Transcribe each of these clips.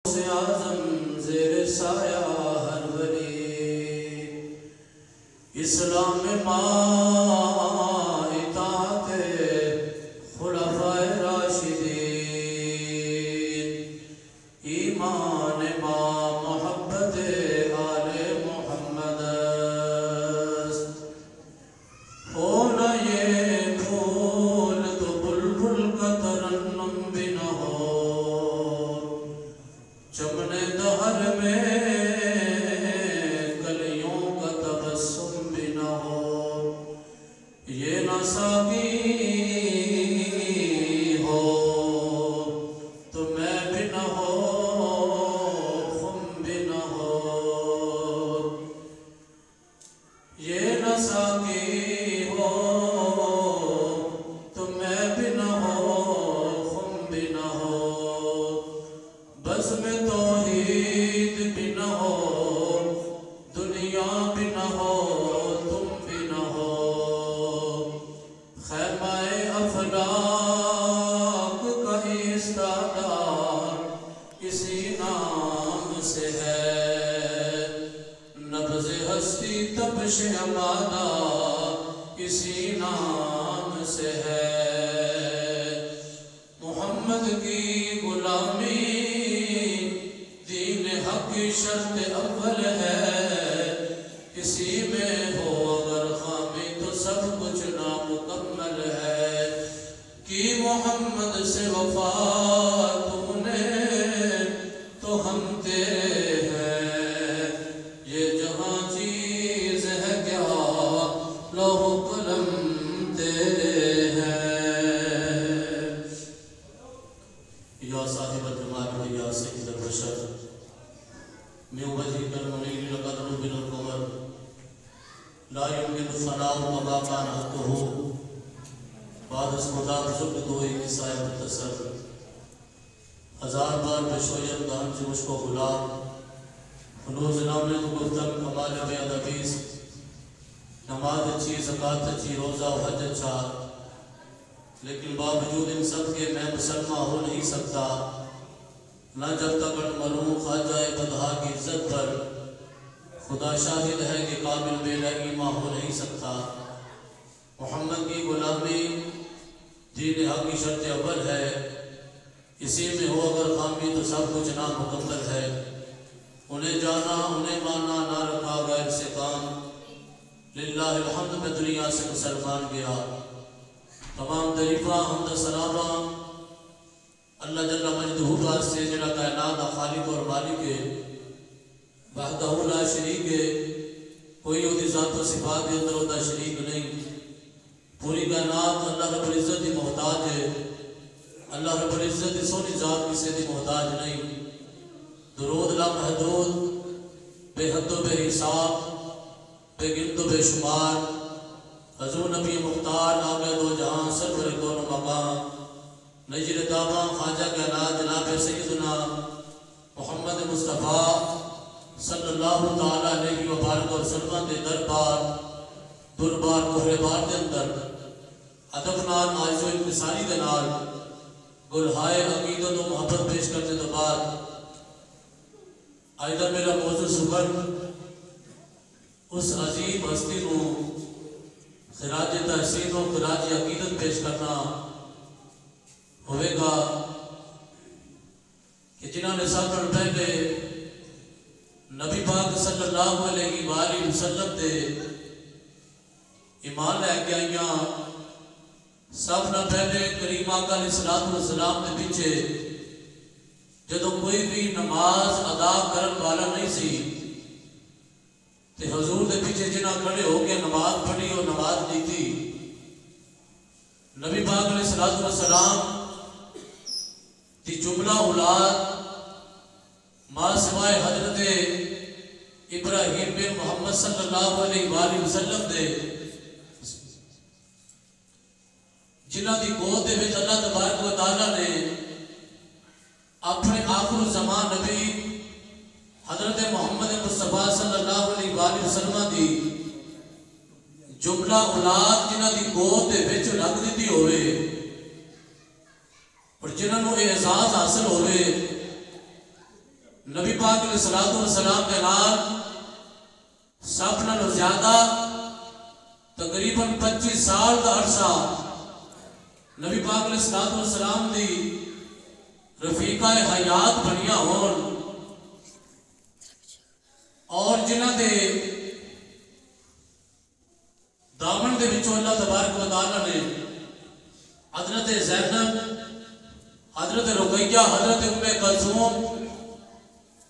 سے اعظم زیر سایہ ہر ولی، اسلام ماں اطاعت خلفائے راشدین، ایمان ماں محبت آل محمد، ہونا یہ پھول تو بلبل کا ترنم بھی نہ ہو، چمن دہر میں کلیوں کا تبسم بھی نہ ہو، یہ نہ ساقی ہو تو میں بھی نہ ہو، خم بھی نہ ہو، یہ نہ ساقی ہو تو میں بھی نہ ہو، خم بھی نہ ہو، بس میں توحید بھی نہ ہو، دنیا بھی نہ ہو، تم بھی نہ ہو، خیمہ افلاک کا استعدار اسی نام سے ہے، نبض ہستی تپش امادہ اسی نام سے ہے، محمد کی غلامی دین حق کی شرط اول ہے، اسی میں ہو اگر خامی تو سب کچھ نامکمل ہے، کی محمد سے وفا تو نے تو ہم تیرے ہیں، یہ جہاں چیز ہے کیا لوح و قلم تیرے ہیں، یا صاحب الجمال و یا سید البشر من وجهك المنير لقد ربنا القمر لا يمكن الثناء وما كان حقه بعد اس خدا بزرگ دو ایک سایہ متصر، ہزار بار بشویم دہن سے مجھ کو غلام، فنوز نام نے تو گفتن کمال بے ادبیس، نماز اچھی زکاة اچھی روزہ و حج اچھا، لیکن باوجود ان سب کے میں مسلمہ ہو نہیں سکتا، نہ جب تک مروں خواجہ بدہا کی عزت پر، خدا شاہد ہے کہ قابل بے ایمان ہو نہیں سکتا، محمد کی غلامی دین حق کی شرط اول ہے، اسی میں ہو اگر خامی تو سب کچھ نامکمل ہے، انہیں جانا انہیں ماننا نہ رکھا غیر سے کام، للہ الحمد میں دنیا سے مسلمان گیا، تمام تعریفاں حمد سلامہ اللہ جل مجدہ واسطے جڑا کائنات دا خالق اور مالک ہے، وحدہ لا شریک ہے، کوئی اودی ذات و صفات کے اندر ہوتا شریک نہیں، پوری کائنات اللہ رب العزت دی محتاج ہے، اللہ رب العزت دی سونی ذات کسی دی محتاج نہیں، درود لا محدود بے حد و بے حساب بے گنت و بے شمار، حضور نبی مختار آگے دو جہاں سرور کون و مقام، نجر داما خواجہ کائنات جناب سیدنا محمد مصطفیٰ صلی اللہ تعالیٰ علیہ وبارک وسلم دے دربار کوہرے بار دے اندر ادب نال عاجز و انکساری دے نال گلہائے عقیدت و محبت پیش کرنے تو بعد آئدہ میرا موضوع سبن اس عظیم ہستی کو خراج تحسین و خراج عقیدت پیش کرنا ہوئے گا کہ جنہوں نے سب پر پہلے نبی پاک صلی اللہ علیہ وآلہ وسلم دے ایمان لے کے آئیاں، سب نہ پہلے کریم آقا علیہ السلام دے پیچھے جدو کوئی بھی نماز ادا کرن والا نہیں سی تے حضور دے پیچھے جنہ کھڑے ہو کے نماز پڑھی اور نماز دی تھی، نبی پاک علیہ السلام تی جملہ اولاد ماں سوائے حضرت ابراہیم بن محمد صلی اللہ علیہ وآلہ وسلم دے جنہ دی گود دے وچ اللہ تبارک و تعالیٰ نے اپنے آخر زمان نبی حضرت محمد مصطفیٰ صلی اللہ علیہ وآلہ وسلم دی جملہ اولاد جنہ دی گود دے وچ رکھ دیتی ہوئے اور جنہوں اعزاز حاصل ہوئے نبی پاک علیہ السلام کے نال سب نالوں زیادہ تقریباً 25 سال کا عرصہ نبی پاک علیہ السلام دی رفیقہ حیات بنیا ہون اور جنہ دے دامن دے وچوں اللہ تبارک و تعالیٰ نے حضرت زینب، حضرت رقیہ، حضرت ام کلثوم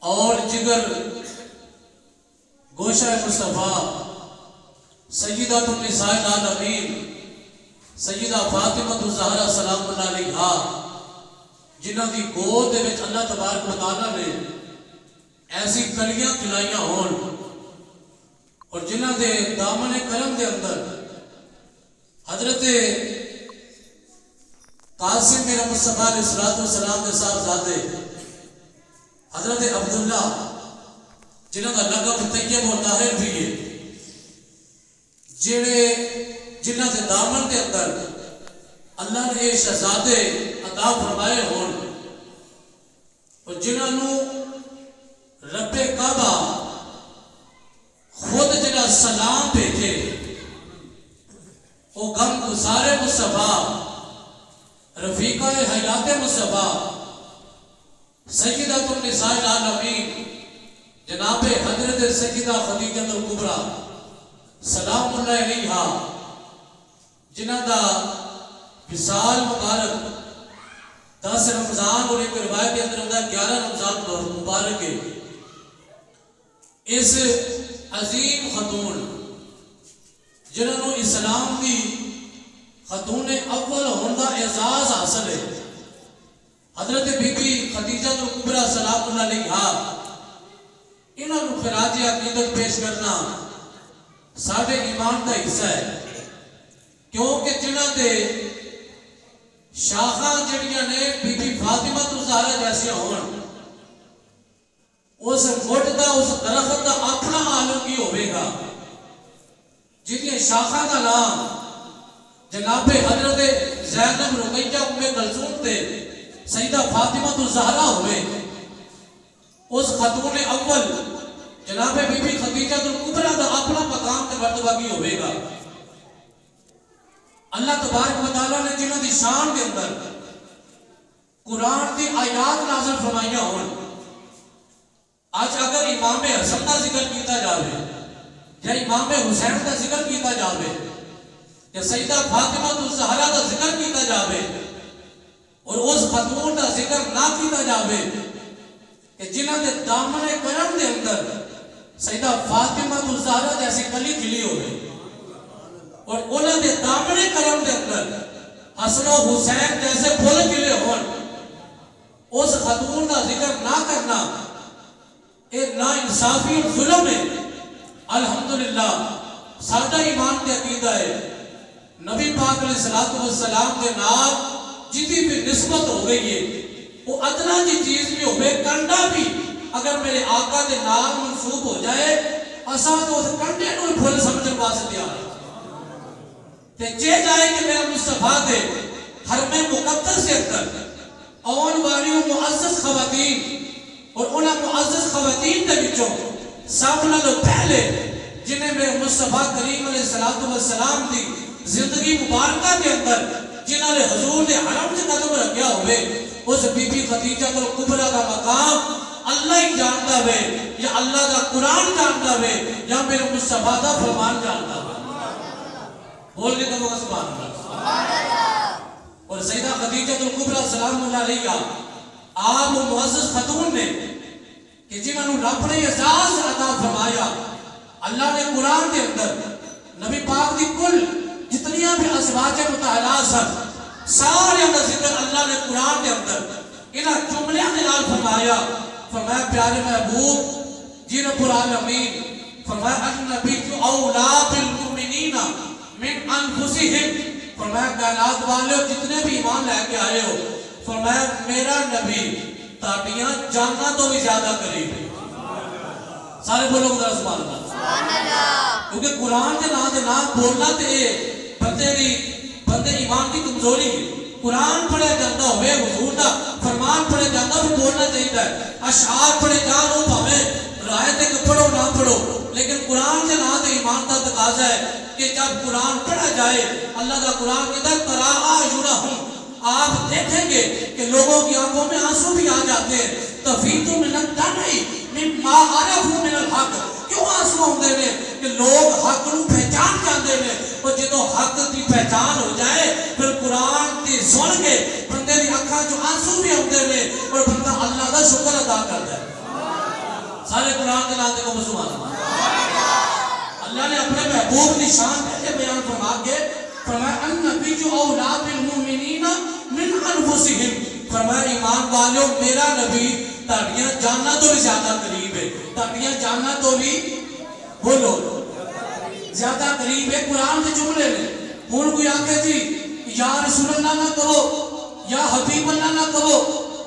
اور جگر گوشہ مصطفیٰ سیدہ النساء العالمین سیدہ فاطمہ الزہرا سلام اللہ علیہا جنہ دی گود دے وچ اللہ تبارک و تعالیٰ نے ایسی کلیاں کھلائیاں ہون اور جنہ دے دامن کرم دے اندر حضرت قاسم میرا مصطفیٰ علیہ السلام دے صاحبزادے حضرت عبداللہ جنہ کا لقب طیب اور طاہر بھی ہے جنہ دے دامن دے اندر اللہ نے شہزادے عطا فرمائے ہون اور جنہ نو رب کعبہ خود جنہ سلام بھیجے وہ غم گزارے مصطفیٰ رفیقہ حیات مصطفیٰ سیدہ النساء العالمین جناب حضرت سیدہ خدیجہ الکبریٰ سلام اللہ علیہا جنہ دا وصال مبارک 10 رمضان اور ایک روایت کے اندر 11 رمضان مبارک ہے اس عظیم خاتون جنہوں اسلام دی خاتون اول ہوندہ اعزاز حاصل ہے حضرت بی بی خدیجہ الکبریٰ سلام اللہ علیہا انہوں نے خراج عقیدت پیش کرنا ساڑھے ایمان کا حصہ ہے کیونکہ جنہ دے شاخاں جڑیاں نے بی بی فاطمہ الزہرا جیسی ہون اس مٹ دا اس درخت دا اپنا عالم کی ہوئے گا جنہیں شاخہ کا نام جناب حضرت زینب رقیہ ام کلثوم تے سیدہ فاطمہ الزہرا ہوئے اس خاتون اول جناب بی بی خدیجہ الکبریٰ دا اپنا مقام تے مرتبہ کی ہوئے گا اللہ تبارک و تعالیٰ نے جنہوں دی شان کے اندر قرآن دی آیات نازل فرمائیاں ہون آج اگر امام حسن کا ذکر کیتا جاوے یا امام حسین کا ذکر کیتا جاوے یا سیدہ فاطمہ الزہرا کا ذکر کیتا جاوے اور اس خاتون کا ذکر نہ کیتا جاوے کہ جنہ دے دامن کرم دے اندر سیدہ فاطمہ الزہرا جیسی کلی کھلی ہوئے اور انہوں نے دامن کرم دے اندر حسن و حسین جیسے پھول کھلے ہون اس خاتون کا ذکر نہ کرنا ایک نا انصافی اور ظلم ہے الحمدللہ سادہ ایمان کے عقیدہ ہے نبی پاک علیہ السلام کے نام جتنی بھی نسبت ہو گئی ہے وہ ادنا جی چیز بھی ہوئے کنڈا بھی اگر میرے آقا کے نام منصوب ہو جائے اساں تو اس کنڈے نو پھول سمجھن واسطے آ تے جے جائے کہ میرا مصطفیٰ دے حرم مقدس کے اندر اون والی معزز خواتین اور انہاں معزز خواتین دے وچوں سب نالوں پہلے جنہیں میرے مصطفیٰ کریم علیہ السلام دی زندگی مبارکہ کے اندر جنہاں نے حضور نے حرم سے قدم رکھیا ہوئے اس بی بی خدیجہ الکبریٰ کا مقام اللہ ہی جانتا ہوئے یا اللہ کا قرآن جانتا ہوئے یا میرے مصطفیٰ کا فرمان جانتا ہوئے بول کے کہو سبحان اللہ اور سیدہ خدیجہ الکبریٰ سلام اللہ علیہ آپ معزز خاتون نے کہ جنہوں نے رب نے اعزاز عطا فرمایا اللہ نے قرآن کے اندر نبی پاک دی کل جتنیاں بھی ازواج مطہرات سن سارے کا ذکر اللہ نے قرآن کے اندر انہاں جملے کے نال فرمایا پیارے محبوب جی رب العالمین فرمایا النبی اولا بالمؤمنین من انفسہم فرمایا کائنات والے جتنے بھی ایمان لے کے آئے ہو فرمایا میرا نبی تاڑیاں جاننا تو بھی زیادہ قریب ہے سارے بولو خدا سبحان اللہ کیونکہ قرآن کے نام بولنا تے بندے ایمان کی کمزوری ہے قرآن پڑھے جاتا ہوئے حضور دا فرمان پڑھے جاتا ہوئے بولنا چاہیے ہے اشعار پڑھے جا تقاضا ہے کہ جب قرآن پڑھا جائے، اللہ کا قرآن کہتا ہے ترا اعینہم، آپ دیکھیں گے کہ لوگوں کی آنکھوں میں آنسو بھی آ جاتے ہیں، تفیض من الدمع مما عرفوا من الحق، کیوں آنسو ہوندے نے کہ لوگ حق نو پہچان جاندے نے، اور جدوں حق دی پہچان ہو جائے پھر قرآن دی سن کے بندے دی اکھاں چوں آنسو بھی ہوندے نے اور بندہ اللہ دا شکر ادا کرتا ہے۔ سارے قرآن کے نام کو سبحان اللہ۔ اللہ نے اپنے محبوب کی شان کیسے بیان فرما کے فرمایا النبی اولیٰ بالمؤمنین من انفسہم، فرمایا ایمان والوں میرا نبی تاڑیاں جاننا تو بھی زیادہ قریب ہے، تاڑیاں جاننا تو بھی بولو زیادہ قریب ہے۔ قرآن کے جملے نے ہن کوئی آکھے جی یا رسول اللہ نہ کہو یا حبیب اللہ نہ کہو،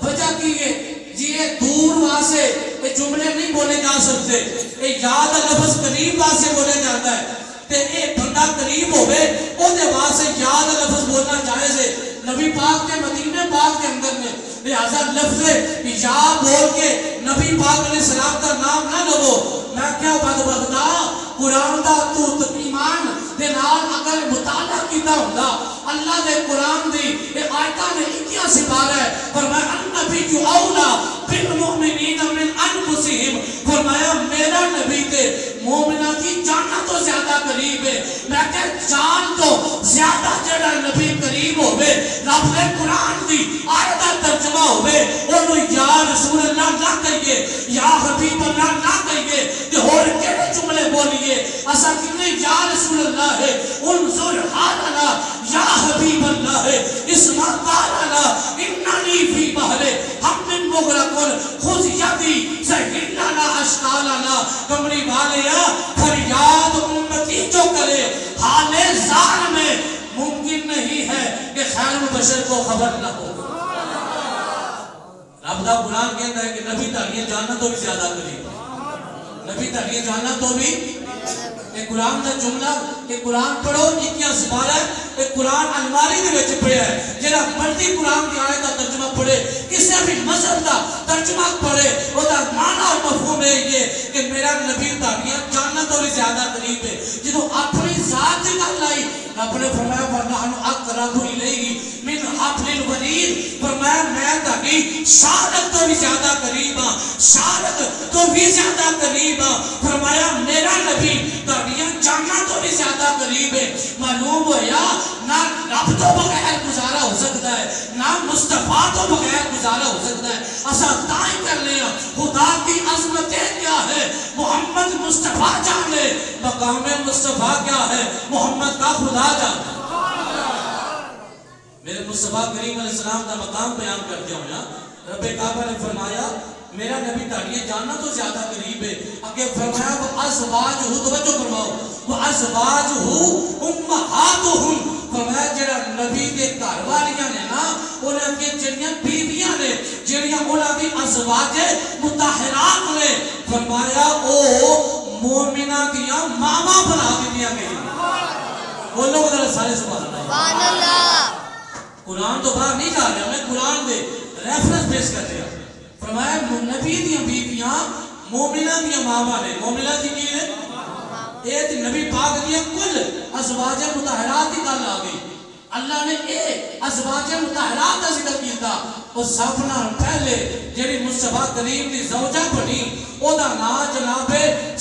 وجہ کی ہے جی یہ دور واسے یہ جملے نہیں بولے جا سکتے، یہ یاد لفظ قریب واسے بولے جاتا ہے، تے یہ بندہ قریب ہوئے او دے واسے یاد لفظ بولنا جائز ہے۔ نبی پاک کے مدینہ پاک کے اندر میں لہذا لفظ یا بول کے نبی پاک علیہ السلام کا نام نہ لو۔ میں کیا بدبختا قرآن دا تو ایمان دے نال اگر مطالعہ کیتا ہوندا اللہ دے قرآن دی یہ آیتاں نے 21 سپارہ ہے، فرمایا النبی اولیٰ بالمؤمنین من انفسہم، فرمایا میرا نبی تے مومنہ کی جاننا تو زیادہ قریب ہے۔ میں کہ جان تو زیادہ جڑا نبی قریب ہوئے لفظ قرآن دی آیتہ ترجمہ ہوئے انہوں یا رسول اللہ نہ کہیے یا حبیب اللہ نہ کہیے کہ اور کہنے جملے بولیے اسا کتنے یا رسول اللہ ہے انظر حالنا یا حبیب اللہ ہے اسما قالنا اننی فی بحر ہم من مغرقن خذ یدی سہلنا اشکالنا، کمری والیا فریاد امتی جو کرے حال زار میں ممکن نہیں ہے کہ خیر بشر کو خبر نہ ہو۔ رب دا قرآن کہتا ہے کہ نبی تاڑیاں جاننا تو بھی زیادہ قریب ہے، نبی تاڑیاں جاننا تو بھی یہ قرآن دا جملہ کہ قرآن پڑھو 21 سپارہ ہے، یہ قرآن الماری دے وچ پڑھیا ہے، جڑا مرضی قرآن کی آیت کا ترجمہ پڑھے کسی بھی مذہب دا ترجمہ پڑھے وہ دا معنی اور مفہوم ہے یہ کہ میرا نبی تاڑیاں جاننا تو بھی زیادہ قریب ہے۔ جدوں اپنی ذات کی گل آئی رب نے فرمایا وَنَحْنُ أَقْرَبُ إِلَيْهِ مِنْ حَبْلِ الْوَرِيدِ، فرمایا میں تاڑی شارت تو بھی زیادہ قریب ہاں، شارت تو بھی زیادہ قریب ہاں، فرمایا میرا نبی تاڑیاں جاننا تو بھی زیادہ قریب ہے۔ معلوم ہو یا نہ رب تو بغیر گزارا ہو سکتا ہے نہ مصطفیٰ تو بغیر گزارا ہو سکتا ہے، اسا دائیں کر لیا خدا کی عظمتیں کیا ہے محمد مصطفیٰ جان لے، مقام مصطفیٰ کیا ہے محمد کا خدا جان لے۔ میرے مصطفیٰ کریم علیہ السلام کا مقام بیان کرتے ہوں یا رب کعبہ نے فرمایا میرا نبی تاڑیاں جاننا تو زیادہ قریب ہے، آگے فرمایا وہ ازواجہ، توجہ فرماؤ وہ ازواجہ امہاتہم، فرمایا جڑا نبی کے گھر والیاں نے نا انہاں کی جڑیاں بیویاں نے جڑیاں انہاں دی ازواج مطہرات نے فرمایا او مومنہ دیاں ماما بنا دیا گئی۔ بولو ذرا سارے سبحان اللہ۔ قرآن تو باہر نہیں جا رہا، میں قرآن دے ریفرنس پیش کر رہا، فرمایا نبی دیاں بیویاں مومنہ دیاں ماما نے، مومنہ دی کی نے ایک نبی پاک دیاں کل ازواج مطہرات کی گل آ گئی، اللہ نے ایک ازواج مطہرات کا ذکر کیتا، اور سبنا پہلے جڑی مصطفیٰ کریم دی زوجہ بنی او دا نام جناب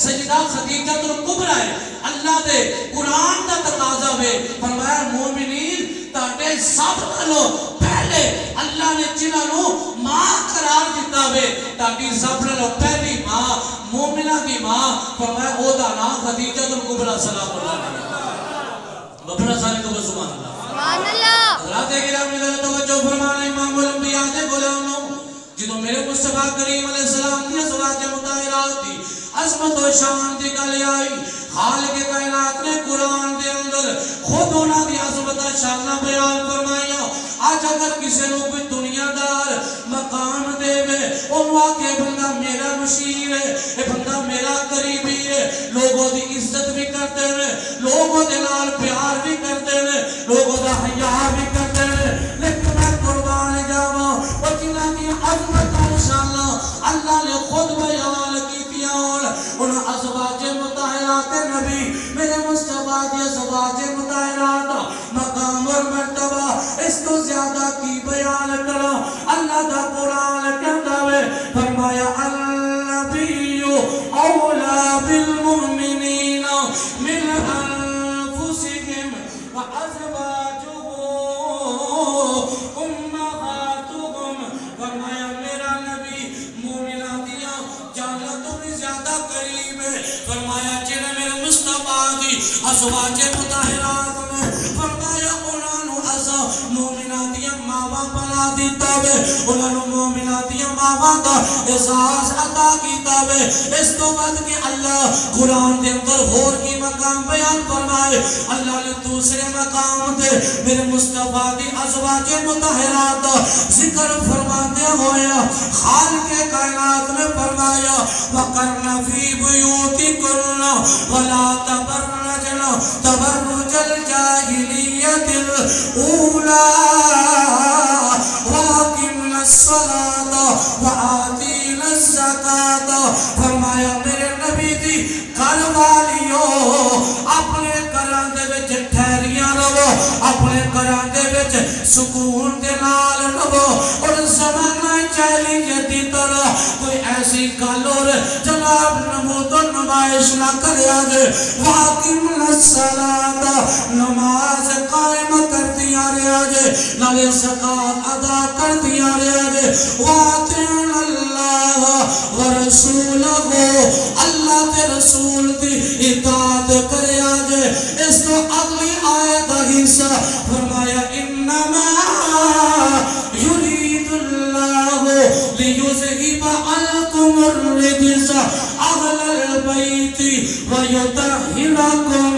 سیدہ خدیجہ الکبریٰ ہے۔ اللہ دے قرآن دا تقاضا ہے، فرمایا مومنین تاکہ سب نالوں پہلے اللہ نے جنہاں نو ماں قرار دیتا ہے تاکہ سب نالوں پہلی ماں مومنہ دی ماں فرمایا او دا نام خدیجہ الکبریٰ سلام اللہ علیہ۔ بپنا سارے کو سبحان اللہ۔ سبحان اللہ۔ حضرات گرامی ذرا توجہ فرمانا امام الانبیاء دے غلاموں، جدوں میرے مصطفیٰ کریم علیہ السلام دی ازواج مطہرات دی عظمت و شان دی گل آئی، خالق کائنات نے قرآن دے اندر خود انہاں دی عظمت و شان بیان فرمایا۔ آج اگر کسی نو کوئی دنیا دار مقام دے میں انہوں آکے بندہ میرا مشیر ہے، اے بندہ میرا قریبی ہے، لوگوں دی عزت بھی کرتے ہیں، لوگوں دے نال پیار بھی کرتے ہیں، لوگوں دا حیاء بھی کرتے ہیں، لیکن میں قربان جاواں اور جنہاں کی عظمت و شان اللہ نے خود بیان کی ان ازواج مطہرات نبی میرے مصطفیٰ بالمؤمنین من انفسهم وازواجہ امہاتہم، فرمایا میرا نبی مومنہ دیا جاننا تو بھی زیادہ قریب ہے، فرمایا جنہیں میرے مصطفیٰ دی ازواج مطہرات میں فرمایا انہوں ازا مومنہ دیا ماوا بنا دیتا ہے، انہوں مومنہ دیا ماوا دا احساس عطا کیتا ہے۔ اس تو بعد کہ اللہ قرآن دے اندر اور کی مقام بیان فرمائے، اللہ نے دوسرے مقام دے میرے مصطفیٰ دی ازواج مطہرات ذکر فرماتے ہویا خالق کائنات نے فرمایا وَقَرْنَ فِي بُيُوتِكُنَّ وَلَا تَبَرَّجْنَ تَبَرُّجَ الْجَاهِلِيَّةِ الْأُولَى وَأَقِمْنَ الصَّلَاةَ وَآتِينَ الزَّكَاةَ، فرمایا میرے نبی دی گھر والیو اپنے گھراں دے وچ ٹھہریاں رہو، اپنے گھراں دے وچ سکون دے نال رہو، اور زمانہ جاہلیت دی طرح کوئی ایسی گل اور جناب نمود و نمائش نہ کریا جے، وَأَقِمْنَ الصَّلَاةَ نماز قائم کر دیا رہا جے، نالے زکاة ادا کر دیا رہا جے، وَأَطِیعُوا اللَّهَ وَرَسُولَهُ اللہ کے رسول دی اطاعت کریا جے۔ اس کو اگلی آیت حصہ فرمایا انما یرید اللہ لیذہب عنکم الرجس اہل البیت ویطہرکم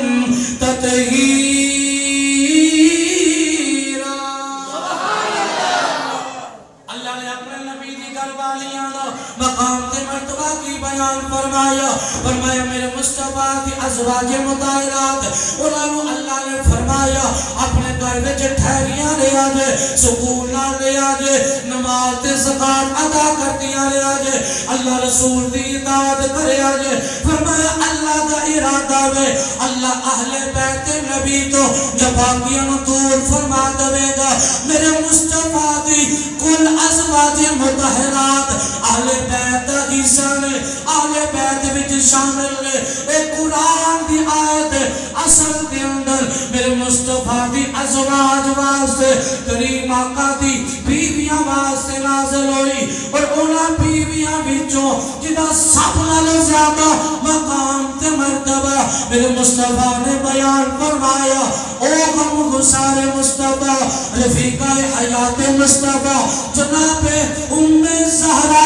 تطہیرا۔ اللہ نے اپنے نبی دی گھر والیاں دا مقام تے مرتبہ کی بیان فرمایا، فرمایا میرے مصطفیٰ کی ازواج مطہرات انہوں اللہ نے فرمایا اپنے گھر وچ ٹھہریاں رہیا جے، سکون نال رہیا جے، نماز تے زکات ادا کردیاں رہیا جے، اللہ رسول دی اطاعت کریا جے، فرمایا اللہ دا ارادہ وے اللہ اہل بیت نبی تو جفاقیاں دور فرما دے گا۔ میرے مصطفیٰ دی کل ازواج مطہرات اہل بیت حصہ نے، اہل بیت وچ شامل نے، ایک قرآن دی آیت اصل دے اندر میرے مصطفیٰ دی ازواج واسطے کریم آقا دی بیویاں واسطے نازل ہوئی، اور انہاں بیویاں وچوں جدا سب نالوں زیادہ مقام تے مرتبہ میرے مصطفیٰ نے بیان فرمایا، او غم گسار مصطفیٰ رفیقہ حیات مصطفیٰ جناب ام زہرا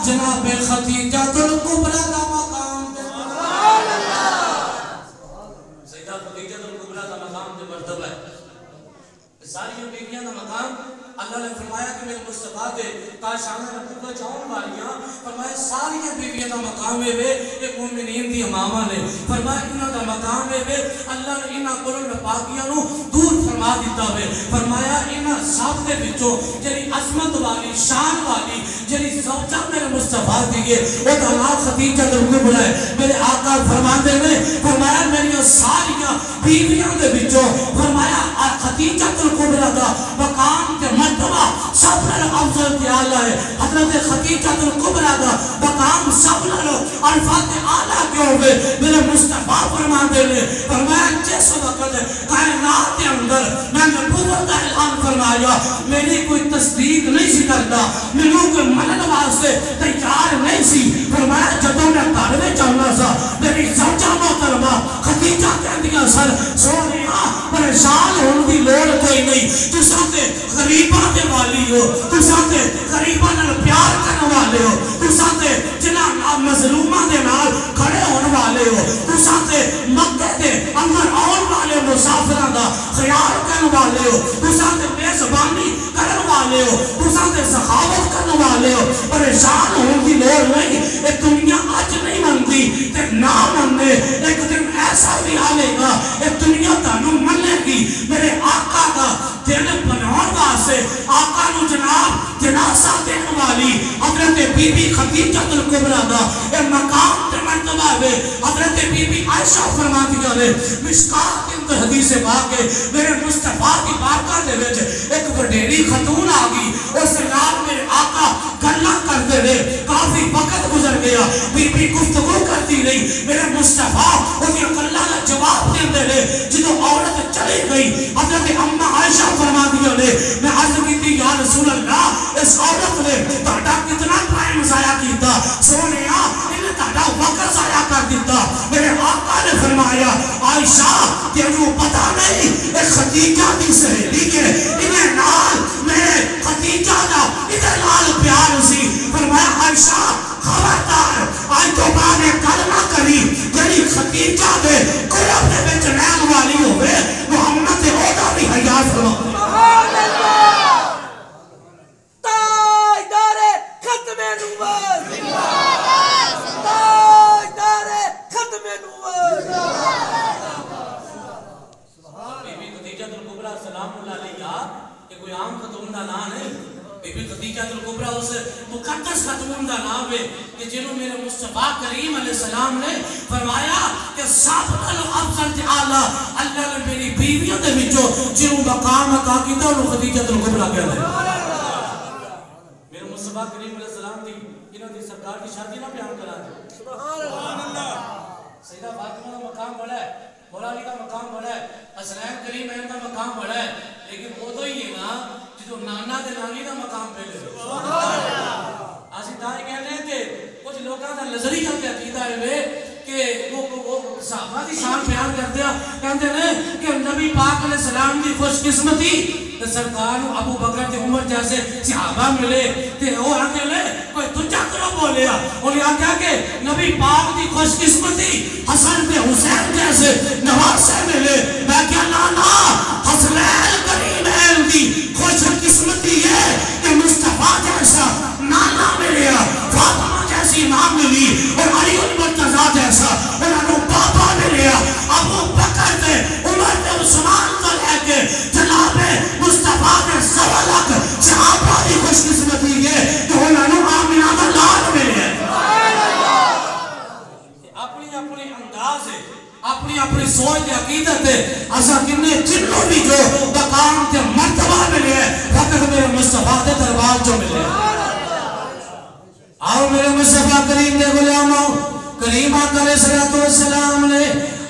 جناب خدیجہ الکبریٰ کا مقام دے سیدہ خدیجہ الکبریٰ کا مقام دے مرتبہ ہے۔ ساری بیویاں کا مقام اللہ نے فرمایا کہ میرے مصطفیٰ دے کاشانہ نبوت جاؤں والیاں فرمایا ساری بیویاں کا مقام ہے وے ایک مومنین دی امامہ نے فرمایا انہاں کا مقام ہے وے اللہ نے انہاں کولوں ناپاکیاں نو دور فرما دیتا ہے، فرمایا انہاں سب دے وچوں جڑی عظمت والی شان والی جڑی زوجہ میرے مصطفیٰ دی ہے او دا نام خدیجہ الکبریٰ ہے۔ میرے آقا فرماتے نے فرمایا میری ساریاں بیویاں دے وچوں فرمایا خدیجہ الکبریٰ دا مقام تے مرتبہ سب نالوں افضل تے اعلیٰ ہے۔ حضرت خدیجہ الکبریٰ دا مقام سب نالوں الفاظ اعلیٰ کیوں ہوئے؟ میرے مصطفیٰ فرماتے نے فرمایا جس وقت کائنات کے اندر میں نبوت کا اعلان فرمایا میری کوئی تصدیق نہیں سی کرتا، میرے کوئی منن واسطے تیار نہیں سی، فرمایا جدوں میں گھر میں چلنا سا میری زوجہ محترمہ خدیجہ کہندیاں سن سونیا پریشان ہونے دی لوڑ کوئی نہیں، تساں تے غریباں دے والی ہو، تساں تے غریباں نال پیار کرنے والے ہو، تساں تے جنہاں مظلوماں دے نال کھڑے ہونے والے ہو، تساں تے مکے دے اندر آن والے مسافراں دا خیال کرنے والے ہو، تساں تے میزبانی کرنے والے ہو، تساں تے سخاوت کرنے والے ہو، پریشان ہونے دی لوڑ نہیں۔ ایک دنیا اج نہیں منتی تے نہ مننے، ایک دن ایسا بھی آئے گا ایک دنیا تانوں مننے گی۔ میرے آقا کا دل بناؤن واسطے آقا نو جناب جنازہ دینے والی حضرت بی بی خدیجہ الکبریٰ دا اے مقام تے مرتبہ ہے۔ حضرت بی بی عائشہ فرماتی ہے مشکات کے اندر حدیث پاک ہے میرے مصطفیٰ کی بارگاہ دے وچ ایک وڈیری خاتون آ گئی، اس نال میرے آقا گلاں کرتے رہے، کافی وقت گزر گیا، بی بی گفتگو کرتی رہی، اس عورت نے تہاڈا کتنا ٹائم ضائع کیتا سونیا انہیں تہاڈا وقت ضائع کر دیتا میرے آقا نے فرمایا عائشہ تینوں پتہ نہیں اے خدیجہ دی سہیلی کے انہیں نال میرے خدیجہ دا انہیں نال پیار سی فرمایا عائشہ خبردار آج تو بانے کلمہ کری جنی خدیجہ دے قرب دے بچ رہن والی ہوئے محمد دے عہدہ بھی حیات فرما سبحان اللہ تاجدار ختم نبوت تاجدار ختم نبوت بی بی خدیجہ الکبریٰ سلام اللہ علیہ یہ کوئی عام خاتون دا نام ہے بی بی خدیجہ الکبریٰ اس مقدس خاتون دا نام ہے کہ جنہوں میرے مصطفیٰ کریم علیہ السلام نے فرمایا کہ سب نالو افضل تے اعلیٰ اللہ نے میری بیویوں دے وچوں جنہوں مقام عطا کیتا انہوں خدیجہ الکبریٰ کہتے ہیں میرے مصطفیٰ کریم علیہ السلام دی انہوں دی سرکار کی شادی نہ بیان کرا دے سبحان اللہ سیدہ فاطمہ کا مقام بڑا ہے مولا علی کا مقام بڑا ہے حسنین کریم اہم کا مقام بڑا ہے لیکن وہ تو ہی ہے نا جو نانا دے نانی کا مقام پہلے آسی دائی کہنے ہیں کہ کچھ لوگاں دا نظری کا عقیدہ ہے کہ وہ صحابہ کی شان بیان کرتے ہیں کہتے ہیں کہ نبی پاک علیہ السلام کی خوش قسمتی سرکار ابو بکر تے عمر جیسے صحابہ ملے تے وہ آگے لے کوئی تجھا کرو بولیا انہیں آگیا کہ نبی پاک دی خوش قسمتی حسن تے حسین جیسے نواسے ملے میں کیا نانا حسنین کریم اہم دی خوش قسمتی ہے کہ مصطفیٰ جیسا نانا ملیا فاطمہ جیسی ماں ملی اور علی المرتضیٰ جیسا انہوں پاپا ملیا ابو بکر تے عمر تے عثمان کو لے کے جناب مصطفیٰ نے سوالک صحابہ دی خوش قسمتی ہے کہ انہوں آمینہ دا لال ملے اپنی اپنی انداز ہے اپنی اپنی سوچ دے عقیدت ہے اسا کنے جنوں بھی جو مقام تے مرتبہ ملے فقط میرے مصطفیٰ دے دربار جو ملے آؤ میرے مصطفیٰ کریم دے غلاموں کریم آقا علیہ السلام نے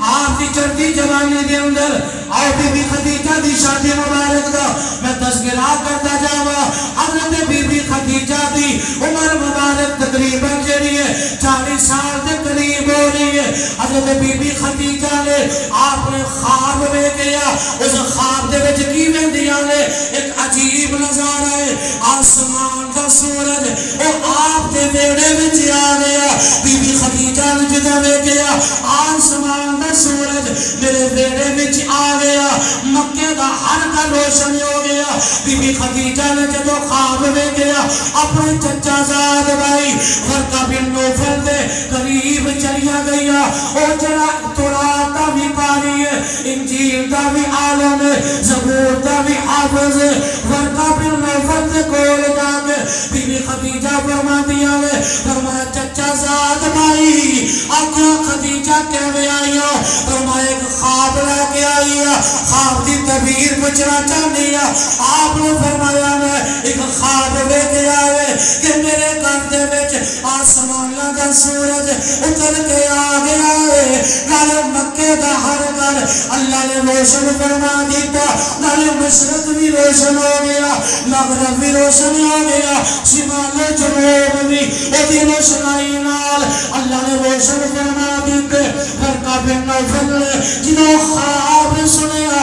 آپ دی چڑھتی جوانی دے اندر آؤ بی بی خدیجہ دی شادی مبارک دا میں تذکرہ کرتا جاوا حضرت بی بی خدیجہ دی عمر مبارک تقریباً جڑی ہے 40 سال دے قریب ہو رہی ہے حضرت بی بی خدیجہ نے آپ نے خواب میں کیا اس خواب دے وچ کی ویندیاں نے ایک عجیب نظارہ ہے آسمان دا سورج او آپ دے ویڑے وچ آ گیا بی بی خدیجہ نے جدہ میں کیا آسمان دا سورج میرے ویڑے وچ آ گیا مکہ دا ہر کا روشن ہو گیا بی بی خدیجہ نے جدو خواب میں گیا اپنے چچا زاد بھائی ورقہ بن نوفل دے قریب چلیا گیا او جڑا تورات دا بھی قاری ہے انجیل دا بھی عالم ہے زبور دا بھی حافظ ہے ورقہ بن نوفل دے کول جا کے بی بی خدیجہ فرما دیا ہے فرمایا چچا زاد بھائی آقا خدیجہ کہوے آئی ہو فرمایا ایک خواب لے کے آئی ہے خواب دی تعبیر پوچھنا چاہنی ہے آپ نے فرمایا میں ایک خواب لے کے آئے کہ میرے گھر دے وچ آسمان دا سورج اتر کے آ گیا ہے نالے مکے دا ہر گھر اللہ نے روشن فرما دیتا نالے مشرق بھی روشن ہو گیا مغرب بھی روشن ہو گیا شمال جنوب بھی ادھی روشنائی نال اللہ نے روشن فرما دیتے ورقہ بن نوفل نے جنہوں خواب سنیا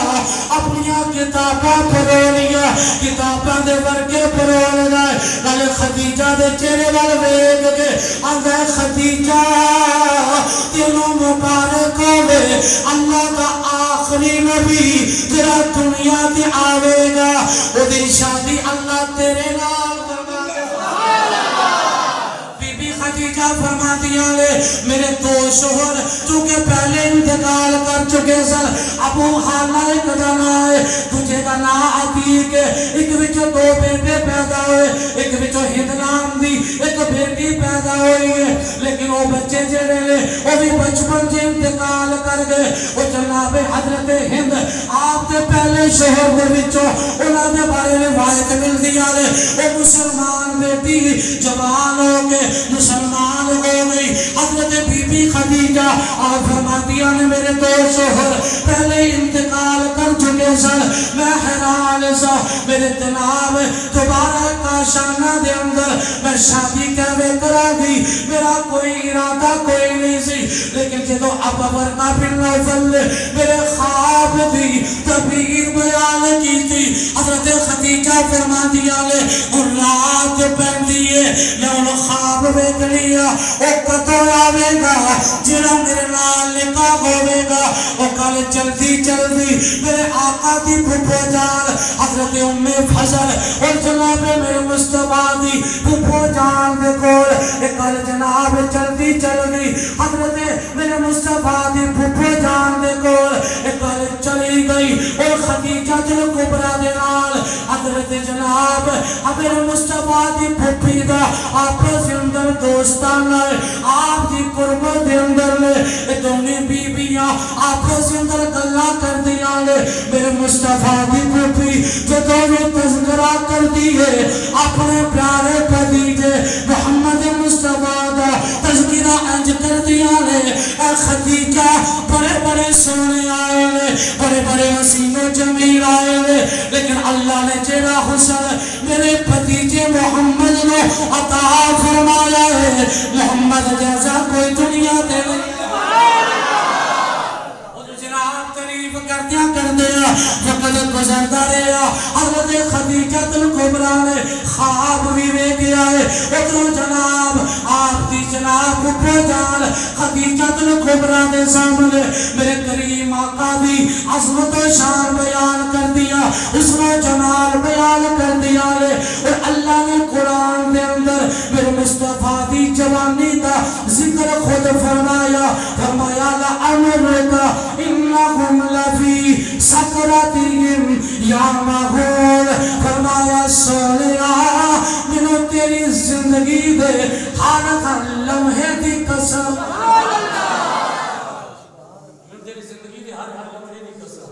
اپنی کتاباں پڑھو لیا کتاباں دے ورکے پڑھو لیا نالے خدیجہ دے چہرے وال ویگ کے آندھے خدیجہ تینوں مبارک ہوئے اللہ کا آخری نبی تیرا دنیا دے آوے گا وہ دی شادی اللہ تیرے نال فرما دے بی بی خدیجہ فرما دیا لے میرے دو شوہر چونکہ پہلے انتقال کر چکے سن ابو حالہ ایک دن آئے تجھے کا نا عتیق ایک وچو دو بیٹے پیدا ہوئے ایک وچو ہند نام دی ایک بیٹی پیدا ہوئی ہے لیکن وہ بچے جڑے لے وہ بھی بچپن سے انتقال کر گئے وہ جناب حضرت ہند آپ کے پہلے شوہر دے وچو انہاں دے بارے روایت مل دیا لے وہ مسلمان بیٹی جوان ہو کے مسلمان ہو گئی حضرت بی بی خدیجہ آپ فرماتی نے میرے دو شوہر پہلے انتقال کر چکے سن، میں حیران سا میرے جناب دوبارہ کاشانہ دے اندر میں شادی کیویں کرا گئی، میرا کوئی ارادہ کوئی نہیں سی، لیکن جدو ابا ورقہ بن نوفل میرے خواب دی تعبیر بیان کی تھی، حضرت خدیجہ فرما دیا لے ان رات پہنتی ہے میں ان خواب بیک لیا او کتو آوے گا جنہا میرے نال نکاح ہوئے گا، او کل جلدی جلدی میرے آقا دی پھپھو جان حضرت ام فضل اور جناب میرے مصطفیٰ دی پھپھو جان دے کول کل جناب جلدی جلدی حضرت میرے مصطفیٰ دی پھپھو جان دے کول کل چلی گئی اور خدیجہ دل کبرا دے نال حضرت جناب میرے مصطفیٰ دی پھپھی دا آپس اندر دوستان ہے، آپ دی قربت دے اندر لے دونی بی بیاں آپس اندر گلہ کر دیا لے، میرے مصطفیٰ دی پھپھی جو دونی تذکرہ کر دیئے اپنے پیارے خدیجے محمد مصطفیٰ دا تذکرہ انج کر دیا لے، اے خدیجہ بڑے بڑے سونے آئے لے، بڑے بڑے حسین و جمیل آئے لے، لیکن اللہ نے جیڑا حسن میرے بھتیجے محمد نے عطا فرمایا ہے، محمد جیسا کوئی دنیا دے نہیں، جناب تعریف کردیا کردیا وقت گزرتا رہا، حضرت خدیجہ الکبریٰ نے خواب بھی وے گیا ہے، ادھر جناب آپ دی جناب پھپھو جان خدیجہ الکبریٰ دے سامنے میرے کریم آقا دی عظمت و شان بیان کر دیا، حسن و جمال بیان کر دیا لے، اور اللہ نے قرآن دے اندر میرے مصطفیٰ دی جوانی دا ذکر خود فرمایا، فرمایا لَعَمْرُكَ إِنَّهُمْ لَفِي سَكْرَتِهِمْ يَعْمَهُونَ، فرمایا سولیا منو تیری زندگی دے ہر ہر لمحے دی قسم، من تیری زندگی دے ہر ہر لمحے دی قسم،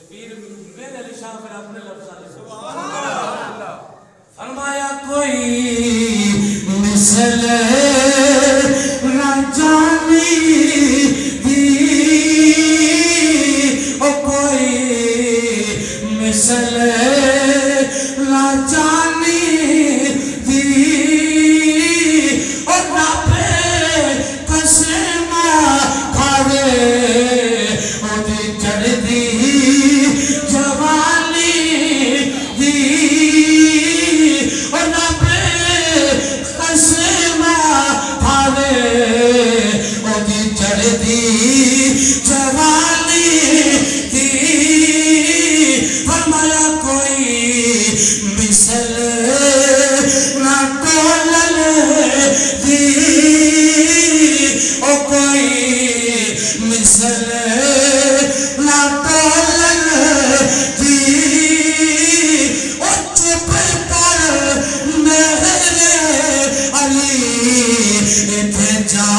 پیر میرے علی شاہ پھر اپنے لفظہ لے فرمایا کوئی مثل نہ جانی مثل نہ جانی دی اور رب قسم کھاوے او دی چڑھ دی جوانی دی اور رب قسم کھاوے او دی چڑھ دی جوانی دی، فرمایا کوئی مثل نہ تولل دی او کوئی مثل نہ تولل دی، او چپ کر میرے علی اتھے جا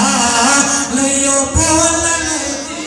لیو بولن دی،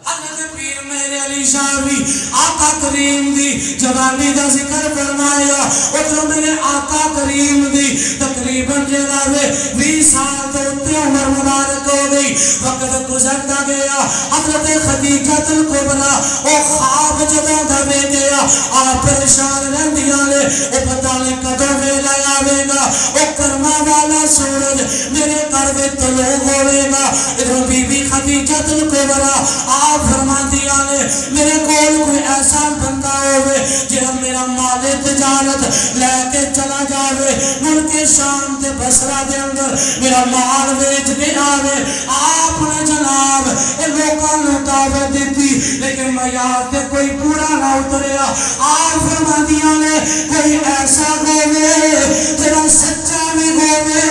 حضرت پیر میرے علی شاہی آقا کریم دی جوانی دا ذکر فرمایا، ادھر میرے آقا کریم دی تقریباً جنابے 20 سال دوتے عمر مبارک ہو گئی، وقت گزرتا گیا، حضرت خدیجہ الکبریٰ او خواب جدہ دھوے گیا، آپ پریشان رہن دیا لے، او پتہ لے کدو ویلا آوے گا، او کرما والا سورج میرے کروے طلوع ہوئے گا، ادھر بی بی خدیجہ الکبریٰ آپ فرما دیا لے میرے کول کوئی ایسا بندہ ہوئے جہاں میرا مال تجارت لے کے چلا جاوے، ملک شام دے بسرہ دے اندر میرا مال ویچ کے آوے، آپ نے جناب لوکاں نے دعوت دیتی لیکن میار تے کوئی پورا نہ اتریا، آپ فرما دیا نے کوئی ایسا ہوئے جہاں سچا بھی ہوئے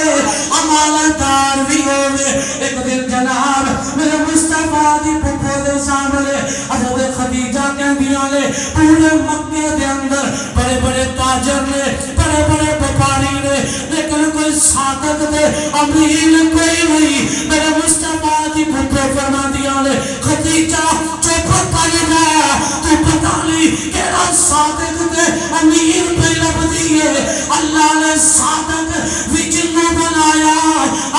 امانتدار بھی ہوئے، ایک دن جناب میرے مصطفیٰ دی پھپھو دے سامنے حضرت خدیجہ کہہ دیا لے پورے مکے دے اندر بڑے بڑے تاجر نے بڑے بڑے بپاری نے لیکن کوئی صادق دے امین کوئی نہیں، میرے مصطفیٰ دی پھپھو فرما دیا لے خدیجہ چپ کر گیا، تو پتہ نہیں کیڑا صادق دے امین پہ لب دیئے، اللہ نے صادق بھی جنوں بنایا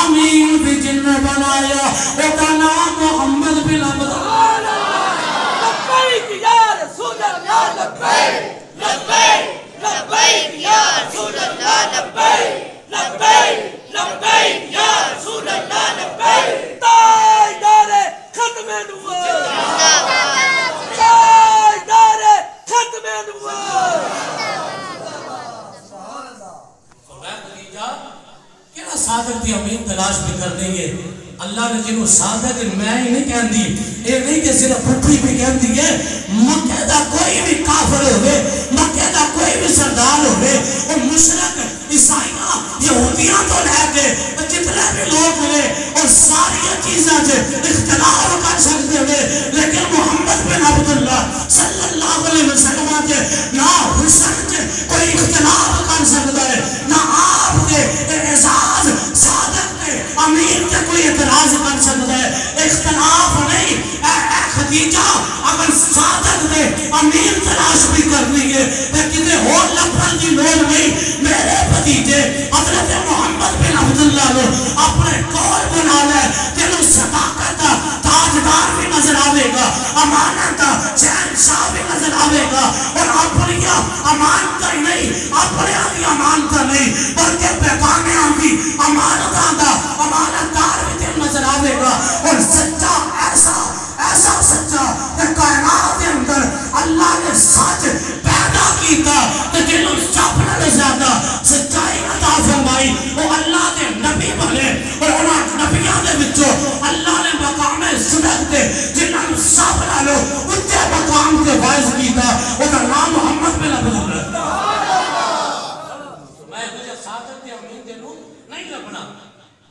امین بھی نے بنایا وہ کا نام محمد بن عبداللہ لبیک یا رسول اللہ لبیک لبیک لبیک یا رسول اللہ لبیک لبیک لبیک یا رسول اللہ لبیک تاجدار ختم نبوت تاجدار ختم نبوت کیا صادق دی امین تلاش بھی کر دیں گے اللہ نے جنہوں صادق میں ہی نہیں کہن دی اے نہیں کہ صرف پٹھی بھی کہن دی ہے مکہ دا کوئی بھی کافر ہوئے مکہ دا کوئی بھی سردار ہوئے وہ مشرک عیسائیاں یہودیاں تو لے کے جتنے بھی لوگ ہوئے اور ساری چیزیں جو اختلاف کر سکتے ہوئے لیکن محمد بن عبداللہ صلی اللہ علیہ وسلم کے نہ حسن کے کوئی اختلاف کر سکتا ہے نہ آپ کے اعزاز صادق کے امیر کے کوئی اعتراض کر سکتا ہے اختلاف نہیں اے خدیجہ اگر صادق دے امیر تلاش بھی کرنی ہے کتے ہو لفظ کی لوڑ نہیں میرے بھتیجے حضرت محمد بن عبداللہ نے اپنے کول بنا لے تینوں صداقت کا تاجدار بھی نظر آوے گا امانت کا شہنشاہ بھی نظر آوے گا اور اپنی امانت ہی نہیں اپنے آدھی امانت نہیں بلکہ پیغامیاں بھی امانتاں دا امانتدار بھی تین نظر آوے گا اور سچا ایسا سچا کہ کائنات کے اندر اللہ نے سچ پیدا کیتا کہ جنہوں چاپنا نے زیادہ سچائی عطا فرمائی وہ اللہ کے نبی بنے اور انہاں نبیاں دے بچوں اللہ نے مقام صدق دے جنہوں سب لالو اچھے مقام کے باعث کیتا وہ کا نام محمد بن عبداللہ میں مجھے صادق دے امین دے لوں نہیں لبنا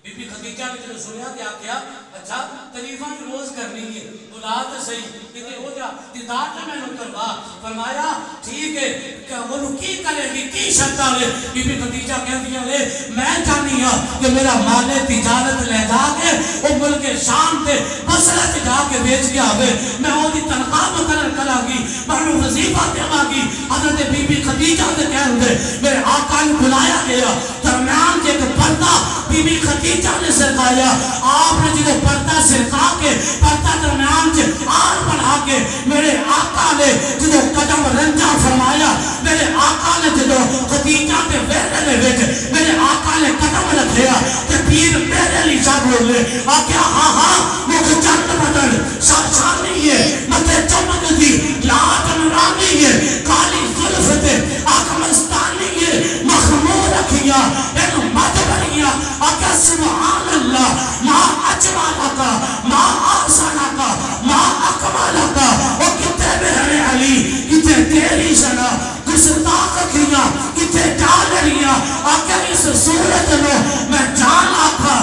بی بی خدیجہ نے جو سنیا کیا کیا اچھا تریفہ کی روز کرنی ہے اولاد صحیح کہ ہو جا دیدار نے میں نے کروا فرمایا ٹھیک ہے کہ وہ کی کرے گی کی شرطہ لے بی بی خدیجہ کہہ دیا لے میں چاہنی ہوں کہ میرا مال تجارت لے جا کے وہ ملک شام تے بصرہ تے جا کے بیچ کے آوے میں وہ دی تنخواہ مقرر کرا گی میں نے وظیفہ دیوا گی حضرت بی بی خدیجہ نے کہہ دے میرے آقا نے بلایا گیا درمیان کے پردہ بی بی خدیجہ نے سرکایا آپ نے جنہیں پردہ سرکا کے پردہ درمیان سے آر بنا کے میرے آقا نے جنہیں قدم رنجا فرمایا میرے آقا نے جنہیں خدیجہ کے ویرے لے بیٹھے میرے آقا نے قدم رکھیا کہ پیر میرے لی سب بولے آکیا ہاں مجھے چند بدل شان نہیں ہے مجھے چمک دی لات نورانی ہے کالی ظلف تے آکمستانی ہے مخمور رکھیا اینو مد بنیا آکیا سبحان اللہ ما اجمالہ کا ما آسانہ کا ما اکمالہ کا وہ کتے میرے علی کتے تیری شنا گستاخ کیا کتے ڈال رہیا آکیا اس صورت میں میں جان آقا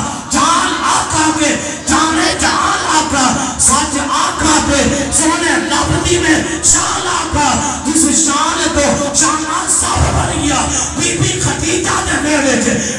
کے جانے جان آقا سچ آقا پہ سونے لبدی میں شان آقا جس شان کو شانہ سب بن گیا بی بی خدیجہ نے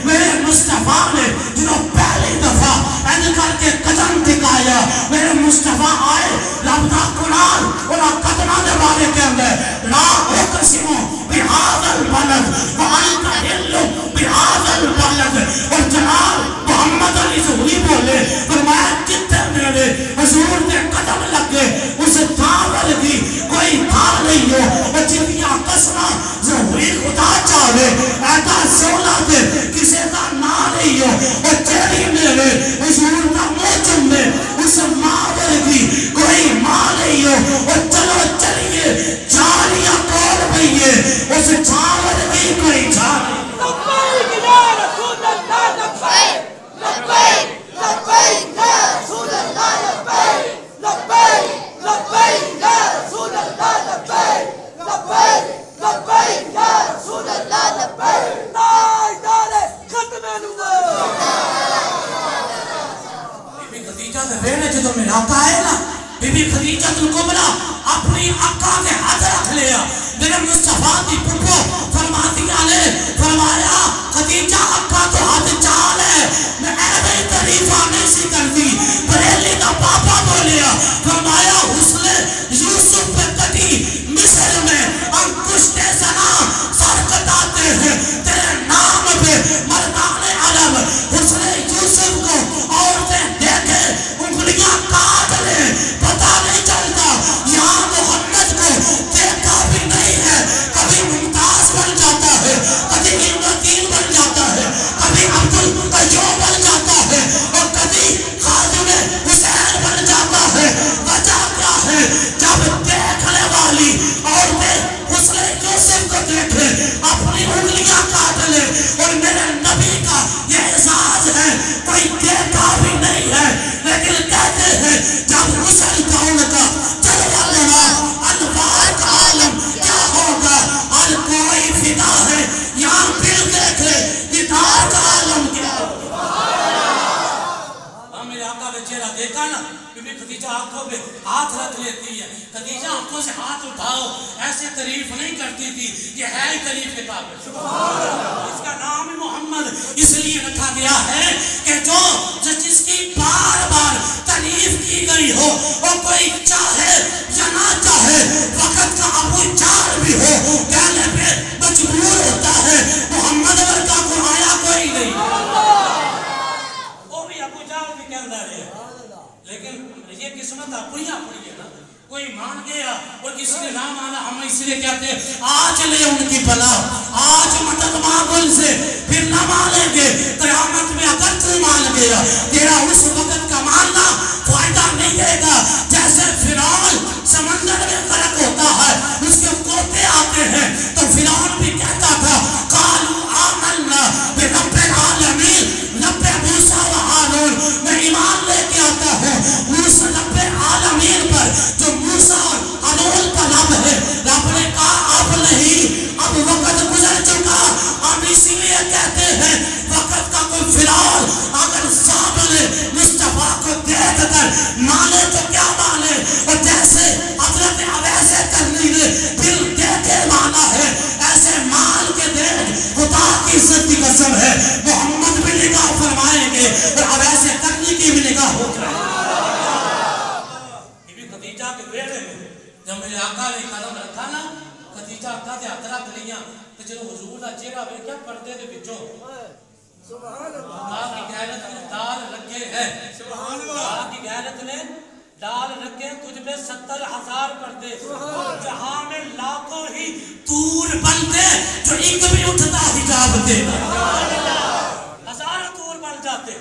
میرے مصطفیٰ نے جنہوں پہلی دفعہ این کر کے قدم ٹکایا میرے مصطفیٰ آئے لبدا قرآن انہاں قدمہ دے بارے کے اندر لا اقسمو بہذا البلد وانت حل بہذا البلد اور جناب محمد علی ظہوری بولے فرمایا جتنے میرے حضور نے قدم لگے اسے تھاول دی کوئی تھا نہیں ہو اور جتیاں قسمہ ظہوری خدا چاہے ایتا سولا دے کسے کا نا نہیں ہو اور چیری میرے حضور کا موچن میں اسے ماور دی کوئی ماں نہیں ہو اور چلو چلیے جاریاں کول بھئیے اسے چاور دی کوئی چاہے لبیک یا رسول اللہ لبیک لبیک لبیک یا رسول اللہ لبیک لبیک لبیک یا رسول اللہ لبیک لبیک لبیک یا رسول اللہ لبیک تاجدار ختم نبوت بی بی خدیجہ سے وینے جدو میں آقا ہے نا بی بی خدیجہ تل کو بلا اپنی آقا کے حد رکھ لیا میرے مصطفیٰ دی پھپو فرماتی آلے فرمایا خدیجہ آقا تو حد چال ہے میں ایوے تعریفہ نہیں سی کرتی بریلی کا پاپا بولیا فرمایا حسن یوسف پہ کٹی مصر میں انکشتے زنا سر کٹاتے ہیں تیرے نام پہ مردان علم حسن یوسف کو عورتیں کہتے ہیں جب حسن کا ان کا جلوہ لگا انوار کا عالم کیا ہوگا، ہر کوئی فدا ہے یہاں پھر دیکھے دیدار کا عالم کیا ہوگا۔ میرے آقا کا چہرہ دیکھا نا، بی بی خدیجہ آنکھوں پہ ہاتھ رکھ لیتی ہے، خدیجہ آنکھوں سے ہاتھ اٹھاؤ، ایسے تعریف نہیں کرتی تھی، یہ ہے ہی تعریف کے قابل۔ اس کا نام محمد اس لیے رکھا گیا ہے کہ جو جس کی بار بار تعریف کی گئی ہو، وہ کوئی چاہے یا نہ چاہے، وقت کا ابو جہل بھی ہو کہنے پہ مجبور ہوتا ہے محمد ورگا کو آیا کوئی نہیں۔ وہ بھی ابو جہل بھی کہندہ رہے، لیکن یہ قسمت اپنی ہے نا، کوئی مان گیا اور کسی نے نہ مانا، ہم اس لیے کہتے ہیں آج لے ان کی بلا، آج مدد مانگ ان سے، پھر نہ مانیں گے قیامت میں اگر تو مان گیا، تیرا اس وقت کا ماننا فائدہ نہیں دے گا۔ جیسے فرعون سمندر میں غرق ہوتا ہے، اس کے کوتے آتے ہیں تو فرعون بھی کہتا تھا قالوا آمنا برب العالمین، رب موسیٰ و ہارون، میں ایمان لے کے آتا ہوں موسیٰ رب العالمین پر، جو موسیٰ اور ہارون کا رب ہے۔ رب نے کہا اب نہیں، اب وقت گزر چکا، ہم اسی لیے کہتے ہیں وقت کا کوئی فرعون اگر سامنے مصطفیٰ کو دیکھ کر مانے تو کیا مانے، اور جیسے حضرت اویس کرنی نے دل دے کے مانا ہے، ایسے مان کے دیکھ، خدا کی عزت کی قسم ہے محمد بھی نگاہ فرمائیں گے اور اویس کرنی کی بھی نگاہ ہو جائے۔ خدیجہ کے بیٹے میں جب میرے آقا نے قدم رکھا نا، خدیجہ آقا دے ہترہ کلیاں تو جب حضور دا چہرہ ویکھیا پردے دے وچوں خدا کی غیرت نے ڈال رکھے ہیں، خدا کی غیرت نے ڈال رکھے تجھ میں 70,000 پردے، جہاں میں لاکھوں ہی طور بنتے جو ایک بھی اٹھتا حجاب دے، 1000 طور بن جاتے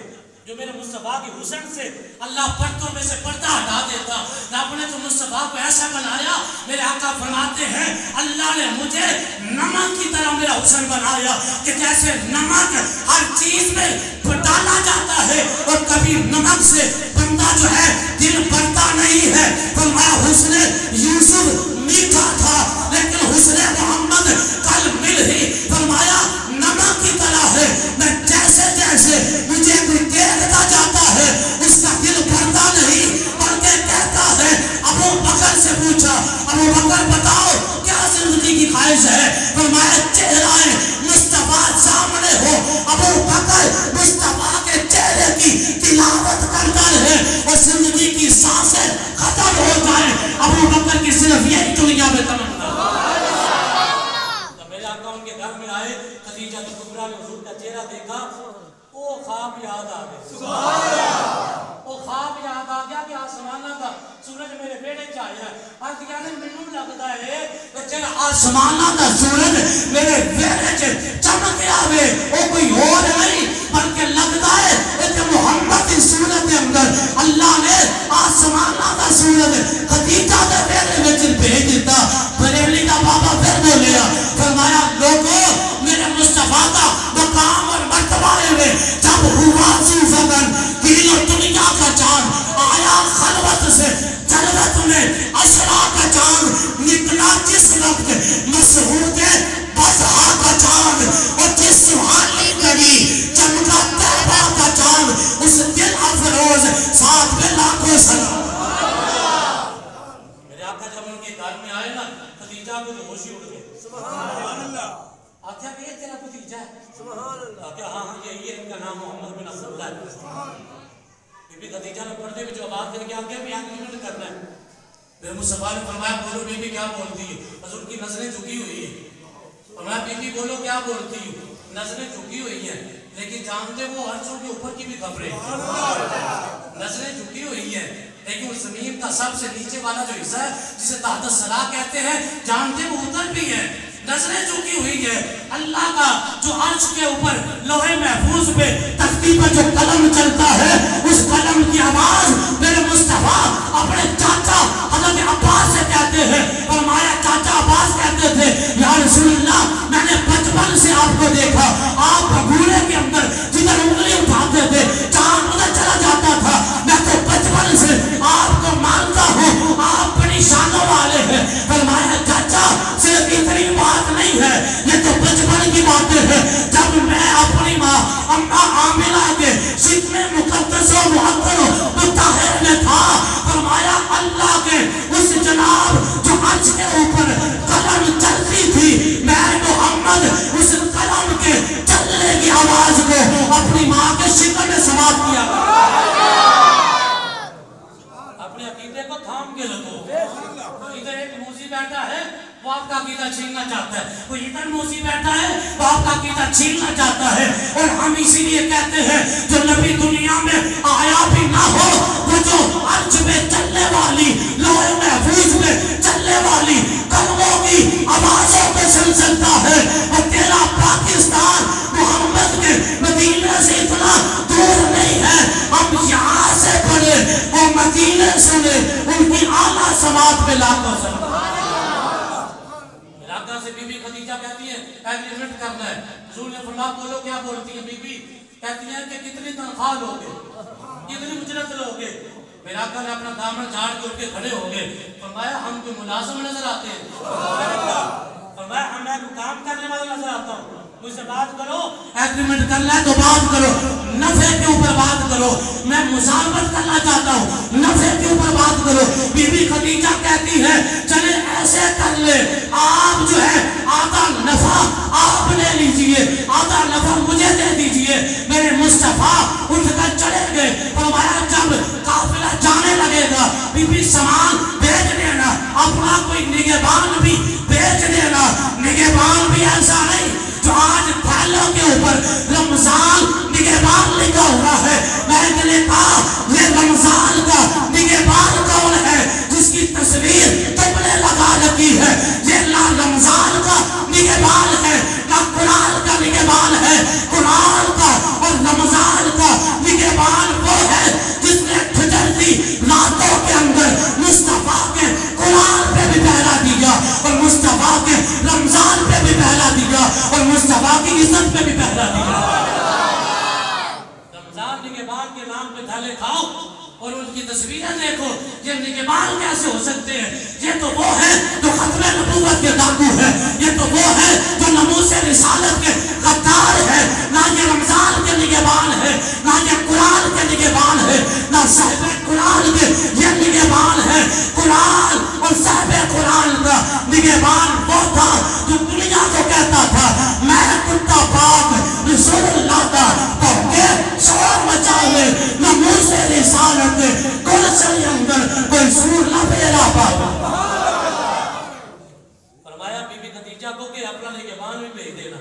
جو میرے مصطفیٰ کی حسن سے اللہ پردوں میں سے پردہ ہٹا دیتا۔ رب نے تو مصطفیٰ کو ایسا بنایا، میرے آقا فرماتے ہیں اللہ نے مجھے نمک کی طرح میرا حسن بنایا کہ جیسے نمک ہر چیز میں ڈالا جاتا ہے اور کبھی نمک سے بندہ جو ہے دل بھرتا نہیں ہے۔ فرمایا حسن یوسف میٹھا تھا لیکن حسن محمد کل مل ہی فرمایا نمک کی طرح ہے، میں جیسے جیسے مجھے کوئی دیکھتا جاتا ہے اس کا دل بھرتا نہیں بلکہ کہتا ہے۔ ابو بکر سے پوچھا ابو بکر بتاؤ کیا زندگی کی خواہش ہے، فرمایا چہرہ مصطفیٰ سامنے ہو۔ ابو بکر مصطفیٰ کے چہرے کی تلاوت کرتا ہے اور زندگی کی سانسیں ختم ہو جائیں، ابو بکر کی صرف یہی دنیا میں تمنا۔ جب میرے آقا ان کے گھر میں آئے، خدیجہ کبریٰ نے حضور کا چہرہ دیکھا، وہ خواب یاد آ گیا، وہ خواب یاد آ گیا کہ آسمانہ کا سورج میرے بیٹے چاہیا ہے، آج یعنی منوں لگتا ہے کہ چل آسمانہ کا سورج میرے بیٹے چمکیا ہوئے، وہ کوئی اور نہیں بلکہ لگتا ہے کہ محمد کی صورت کے اندر اللہ نے آسمانہ کا سورج خدیجہ کے بیٹے میں بھیج دیتا۔ بریلی کا بابا پھر بولیا، فرمایا لوگوں میرے مصطفیٰ کا مقام اور مرتبہ میں جب ہوا صوفاً دین و دنیا کا چاند آیا خلوت سے جلوت میں اشرا کا چاند نکلا جس وقت مسعود بزہا کا چاند اور جس سبحانی گری چمکا طیبہ کا چاند اس دل افروز ساتھ میں لاکھوں سلام۔ میرے آقا جب ان کے گھر میں آئے نا خدیجہ کو تو ہوشی اڑ گئے، سبحان اللہ، آخیا کہ یہ تیرا بھتیجا ہے، سبحان اللہ، کہ ہاں یہ ان کا نام محمد بن عبداللہ ہے۔ بی بی خدیجہ نے پردے میں جو آواز دے کے آگے بھی آگے کرنا ہے، پھر مصطفیٰ نے فرمایا بولو بی بی کیا بولتی ہے، حضور کی نظریں جھکی ہوئی ہیں، فرمایا بی بی بولو کیا بولتی ہے، نظریں جھکی ہوئی ہیں لیکن جانتے وہ عرشوں کے اوپر کی بھی خبریں، نظریں جھکی ہوئی ہیں لیکن اس زمین کا سب سے نیچے والا جو حصہ ہے جسے تحت الثری کہتے ہیں جانتے وہ ادھر بھی ہے، نظریں جھکی ہوئی ہے۔ اللہ کا جو عرش کے اوپر لوح محفوظ پہ تختی پر جو قلم چلتا ہے اس قلم کی آواز میرے مصطفیٰ اپنے چاچا حضرت عباس سے کہتے ہیں، فرمایا چاچا عباس کہتے تھے یا رسول اللہ میں نے بچپن سے آپ کو دیکھا، آپ بھگورے کے اندر جدھر انگلی اٹھاتے تھے چاند ادھر چلا جاتا تھا، میں تو بچپن سے وہ آپ کا عقیدہ چھیننا چاہتا ہے. کوئی ادھر موسی بیٹھا ہے وہ آپ کا عقیدہ چھیننا چاہتا ہے. اور ہم اسی لیے کہتے ہیں جو نبی دنیا میں آیا بھی نہ ہو, وہ جو عرش میں چلنے والی, لوح محفوظ میں چلنے والی کلموں کی آوازوں پہ سلسلتا ہے, اور تیرا پاکستان محمد کے مدینے سے اتنا دور نہیں ہے. ہم یہاں سے پڑھے اور مدینے سنے, ان کی اعلیٰ سماعت پہ لاکھوں سلام. علاقہ سے بی بی خدیجہ کہتی ہے ایگریمنٹ کرنا ہے. حضور نے فرمایا بولو کیا بولتی ہے بی بی؟ کہتی ہیں کہ کتنی تنخواہ لوگے, کتنی اجرت لوگے؟ پھر آقا نے اپنا دامن جھاڑ کے اٹھ کے کھڑے ہو گئے. فرمایا ہم کوئی ملازم نظر آتے ہیں؟ فرمایا ہم میں کام کرنے والا نظر آتا ہوں. مجھ سے بات کرو, ایگریمنٹ کرنا ہے تو بات کرو, نفع کے اوپر بات کرو. میں مزاحمت کرنا چاہتا ہوں, نفع کے اوپر بات کرو. بی بی خدیجہ کہتی ہے چلے ایسے کر لے, آپ جو ہے آدھا نفع آپ لے لیجئے, آدھا نفع مجھے دے دیجئے. میرے مصطفیٰ اٹھ کر چلے گئے. فرمایا جب قافلہ جانے لگے گا بی بی سامان بھیج دینا, اپنا کوئی نگہبان بھی بھیج دینا. نگہبان بھی ایسا نہیں جو آج تھیلوں کے اوپر رمضان نگہبان لکھا ہوا ہے. میں نے کہا یہ رمضان کا نگہبان کون ہے جس کی تصویر تم نے لگا رکھی ہے؟ یہ نہ رمضان کا نگہبان ہے نہ قرآن کا نگہبان ہے. قرآن کا اور رمضان کا نگہبان وہ ہے جس نے گزرتی راتوں کے اندر مصطفیٰ کے قرآن پہ بھی پہلا دیا, اور مصطفیٰ کے رمضان پہ بھی پہلا دیا, اور مصطفیٰ کی عزت پہ بھی پہلا دیا. رمضان نگہبان کے نام پہ تھالے کھاؤ اور ان کی تصویریں دیکھو. یہ نگہبان کیسے ہو سکتے ہیں؟ یہ تو وہ ہے جو ختم نبوت کے ڈاکو ہے, یہ تو وہ ہے جو ناموس رسالت کے غدار ہے. نہ یہ رمضان کے نگہبان ہے, نہ یہ قرآن کے نگہبان ہے, نہ صاحب قرآن کے یہ نگہبان ہے. قرآن اور صاحب قرآن کا نگہبان وہ تھا جو دنیا کو کہتا تھا میں کتا پاک رسول اللہ کا, کہ شور مچاوے ناموس رسالت کے گلشن اندر کوئی سور نہ پھیلا پایا. فرمایا بی بی خدیجہ کو کہ اپنا نگہبان بھی بھیج دینا,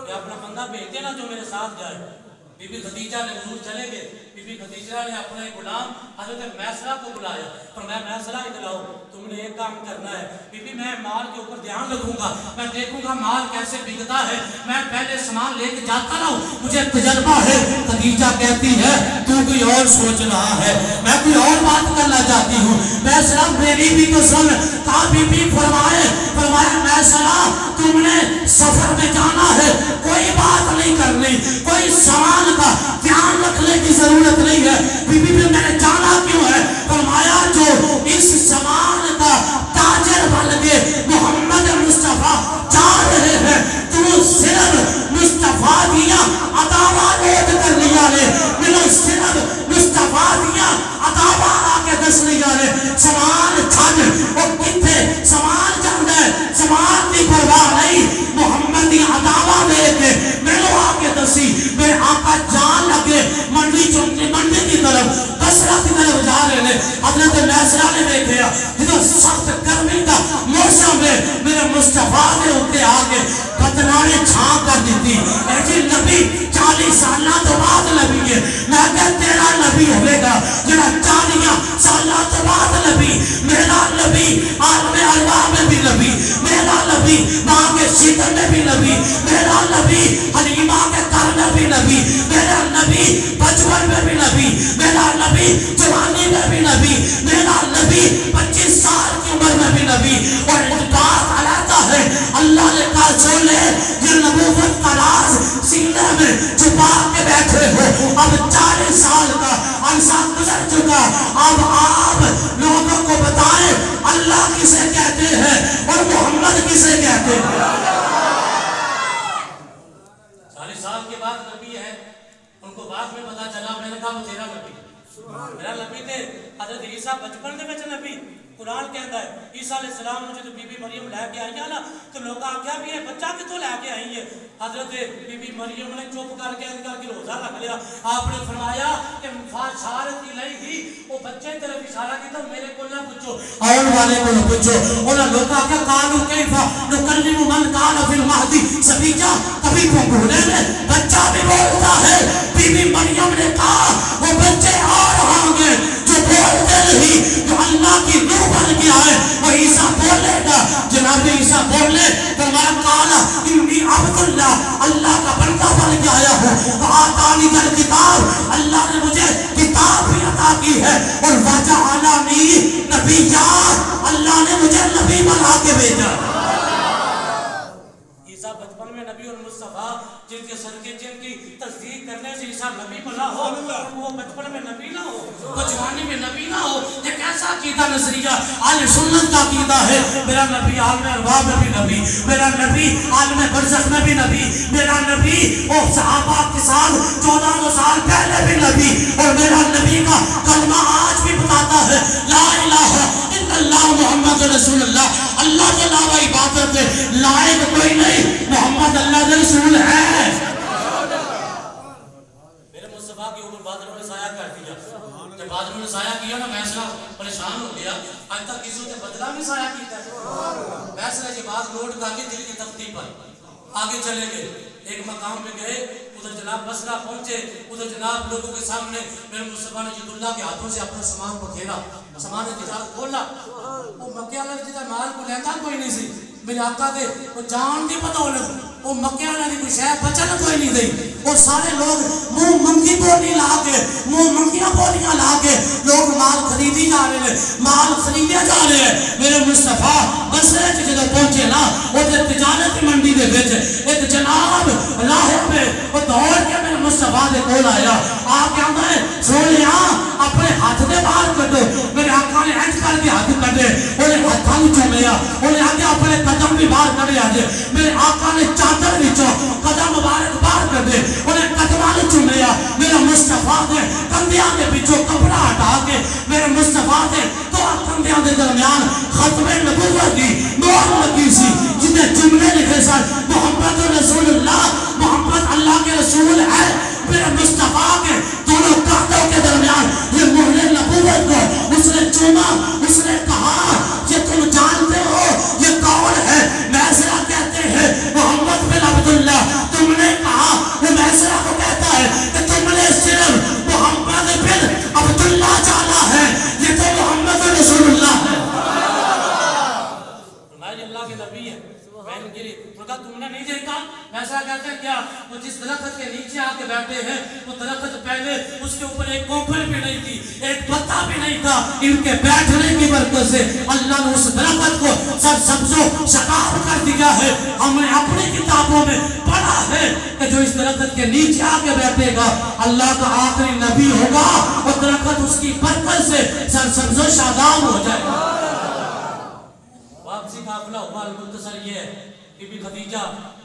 کہ اپنا بندہ بھیج دینا جو میرے ساتھ جائے. بی بی خدیجہ نے حضور چلے گئے. بی بی خدیجہ نے اپنے غلام حضرت میسرہ کو بلایا. فرمایا میسرہ ادھر آؤ, تم نے ایک کام کرنا ہے. بی بی میں مال کے اوپر دھیان رکھوں گا, میں دیکھوں گا مال کیسے بکتا ہے, میں پہلے سامان لے کے جاتا رہوں, مجھے تجربہ ہے. خدیجہ کہتی ہے تو کوئی اور سوچ رہا ہے, میں کوئی اور بات کرنا چاہتی ہوں. میسرہ میری بھی تو سن. کہا بی بی فرمایا میسرہ تم نے سفر میں جانا ہے, کوئی بات نہیں کرنی, کوئی سامان کا دھیان رکھنے کی ضرورت نہیں ہے. بی بی میں نے جانا کیوں ہے؟ فرمایا جو اس سامان کا تاجر بن کے محمد مصطفیٰ جا رہے ہیں, تو صرف مصطفیٰ دیا عطاوہ نوٹ کر لیا لے, ملو صرف مصطفیٰ دیا عطاوہ آکے دس لیا لے. سامان چھاڑ اور کتھے سامان جانا ہے, سامان کی پرواہ نہیں, محمد دی عطاوہ دے کے ملو آکے دسی. میرے آقا جان لگے منڈی کی طرف, بصرہ کی طرف جا رہے ہیں. حضرت میسرہ نے دیکھا جدو سخت گرمی کا موسم ہے, میرے مصطفیٰ نے اٹھے آگے بدنانے چھان کر دیتی. ایجی نبی 40 سالہ تو بعد نبی ہے, میں کہتا تیرا نبی ہوئے گا جنہا 40 سالہ تو بعد نبی. میرا نبی عالم ارواح میں بھی نبی, میرا نبی ماں کے شکر میں بھی نبی, میرا نبی حلیمہ کے گھر میں بھی نبی, میرا نبی بچپن میں بھی نبی, میرا نبی جوانی میں بھی نبی, میرا نبی 25 سال کی عمر میں بھی نبی. اور ایک بات علیحدہ ہے, اللہ نے کہا جو لے یہ نبوت کا راز سینے میں چھپا کے بیٹھے ہو. اب 40 سال کا عرصہ گزر چکا, اب آپ لوگوں کو بتائیں اللہ کسے کہتے ہیں اور محمد کسے کہتے ہیں. 40 سال کے بعد نبی ہے, ان کو بعد میں پتا چلا. میں نے کہا وہ تیرا نبی, میرا نبی تھے. حضرت عیسیٰ بچپن دے وچ نبی, قرآن کہتا ہے عیسیٰ علیہ السلام نے جو بی بی مریم لے کے آئی ہے نا تو لوگ آکھیا بھی ہے بچہ کتوں لے کے آئی ہے. حضرت بی بی مریم نے چپ کر کے روزہ رکھ لیا. آپ نے فرمایا کہ فاشارت الیہ وہ بچے طرف اشارہ کیتا میرے کو نہ پوچھو آن والے کو نہ پوچھو. انہاں لوگ آکھیا قالوا کیف نکلم من کان فی المہدی صبیا کبھی بھگونے میں بچہ بھی بولتا ہے. بی بی مریم نے کہا وہ بچے آ رہا گے جو بولتے نہیں جو اللہ کی روح بن گیا ہے وہ عیسیٰ بولے گا. جناب عیسیٰ بولے فرمایا قالا انی عبد اللہ اللہ کا بندہ بن کے آیا ہوں. وآتانی الکتاب اللہ نے مجھے کتاب بھی عطا کی ہے اور وجعلنی نبیا اللہ نے مجھے نبی بنا کے بھیجا. عیسیٰ بچپن میں نبی اور مصطفیٰ جن کے صدقے جن کی تصدیق کرنے سے عیسیٰ نبی بنا ہو وہ بچپن میں نبی نہ ہو وہ جوانی میں نبی نہ ہو. یہ کیسا عقیدہ نظریہ اہل سنت کا عقیدہ ہے. میرا نبی عالم ارواح میں بھی نبی, میرا نبی عالم برزخ میں بھی نبی, میرا نبی اور صحابہ کے ساتھ 1400 سال پہلے بھی نبی, اور میرا نبی کا کلمہ آج بھی بتاتا ہے لا الہ الا اللہ محمد رسول اللہ. اللہ کے علاوہ عبادت کے لائق کوئی نہیں, محمد اللہ کے رسول ہے. میرے مصطفیٰ کے اوپر بادلوں نے سایہ کر دیا. جب بادلوں نے سایہ کیا نا فیصلہ پریشان ہو گیا. آج تک کسی نے بدلہ بھی سایہ کیتا ہے. فیصلہ یہ بات نوٹ کر کے دل کی تختی پر آگے چلے گئے. ایک مقام پہ گئے, ادھر جناب بصرہ پہنچے. ادھر جناب لوگوں کے سامنے میرے مصطفیٰ نے جد اللہ کے ہاتھوں سے اپنا سامان کو کھیلا, سامان تجارت کھولا. وہ مکے والے جدہ مال کو لیتا کوئی نہیں سی. میرے آقا دے وہ جان دی پتہ ہونے وہ مکے والے دی کوئی شے بچن کوئی نہیں دی. اور سارے لوگ منہ منگی بولی لا کے منہ منگیاں بولیاں لا کے لوگ مال خریدی جا رہے ہیں, مال خریدے جا رہے ہیں. میرے مصطفیٰ بصرے سے جدہ پہنچے نا ادھر تجارت منڈی دے وچ ایک جناب راہب میں وہ دوڑ کے میرے مصطفیٰ دے کول آیا. آپ کہتا ہے سونیا اپنے ہاتھ دے باہر کڈو. میرے آقا نے انج کر کے ہاتھ کڈے, انہیں ہاتھاں نوں چومیا, انہیں آگے اپنے قدم بھی باہر کڈے آجے. میرے آقا نے چادر وچوں قدم مبارک باہر کڈے, انہیں قدماں نوں چومیا. میرے مصطفیٰ دے کندھیاں دے وچوں کپڑا ہٹا کے میرے مصطفیٰ دے دو کندھیاں دے درمیان ختم نبوت دی مہر لگی سی جتنے جملے لکھے سن محمد رسول اللہ, محمد اللہ کے رسول ہے. میرے مصطفیٰ کے دونوں کندھوں کے درمیان یہ مہر نبوت کو اس نے چوما. اس نے کہا یہ تم جانتے ہو یہ کون ہے؟ میسرہ کہتے ہیں محمد بن عبداللہ. تم نے کہا وہ میسرہ کو کہتا ہے کہ تم نے صرف محمد بن عبداللہ جانا ہے, یہ تو محمد رسول اللہ ہے. اللہ کے نبی ہے. میں نے گری کہا تم نے نہیں دیکھا. ایسا کہتے ہیں کیا وہ جس درخت کے نیچے آ کے بیٹھے ہیں وہ درخت پہلے اس کے اوپر ایک کوپل بھی نہیں تھی, ایک پتا بھی نہیں تھا. ان کے بیٹھنے کی برکت سے اللہ نے اس درخت کو سرسبز و شاداب کر دیا ہے. ہم نے اپنی کتابوں میں پڑھا ہے کہ جو اس درخت کے نیچے آ کے بیٹھے گا اللہ کا آخری نبی ہوگا, وہ درخت اس کی برکت سے سرسبز و شاداب ہو جائے گا. واپسی قافلہ ہوا. المختصر یہ ہے بی بی خدیجہ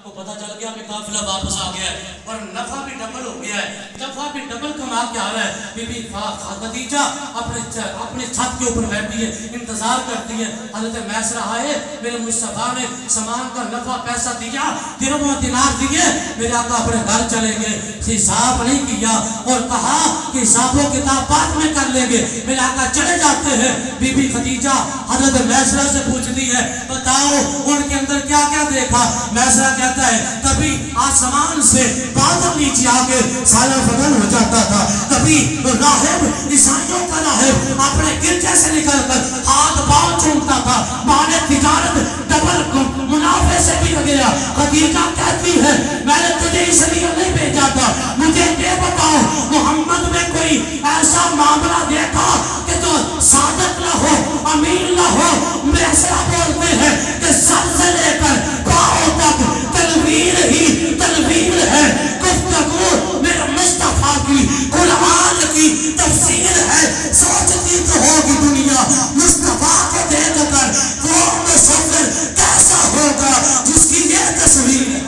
کو پتہ چل گیا کہ قافلہ واپس آ گیا ہے اور نفع بھی ڈبل ہو گیا ہے, نفع بھی ڈبل کما کے آ رہا ہے. بی بی خدیجہ اپنے چھت کے اوپر بیٹھی ہے, انتظار کرتی ہے. حضرت میسرہ آئے, میرے مصطفیٰ نے سامان کا نفع پیسہ دیا, درہم و دینار دیے. میرے آقا اپنے گھر چلے گئے, حساب نہیں کیا اور کہا کہ حساب و کتاب بعد میں کر لیں گے. میرے آقا چلے جاتے ہیں. بی بی خدیجہ حضرت میسرہ سے پوچھتی ہے بتاؤ ان کے اندر کیا کیا دیکھا. میسرہ کہتا ہے کبھی آسمان سے بادل نیچے آ کے سایہ فگن ہو جاتا تھا, کبھی راہب عیسائیوں کا راہب اپنے گرجے سے نکل کر ہاتھ پاؤں چومتا تھا. مال تجارت ڈبل منافع سے بھی گیا. خدیجہ کہتی ہے میں نے تجھے اس لیے نہیں بھیجا تھا, مجھے یہ بتاؤ محمد میں کوئی ایسا معاملہ دیکھا کہ جو صادق نہ ہو, امین نہ ہو. میسرہ بولتے ہیں کہ سر سے لے کر پاؤں تک تنویر ہی تنویر ہے. گفتگو میرے مصطفیٰ کی قرآن کی تفسیر ہے. سوچتی تو ہوگی دنیا مصطفیٰ کو دیکھ کر قوم میں سفر کیسا ہوگا جس کی یہ تصویر ہے.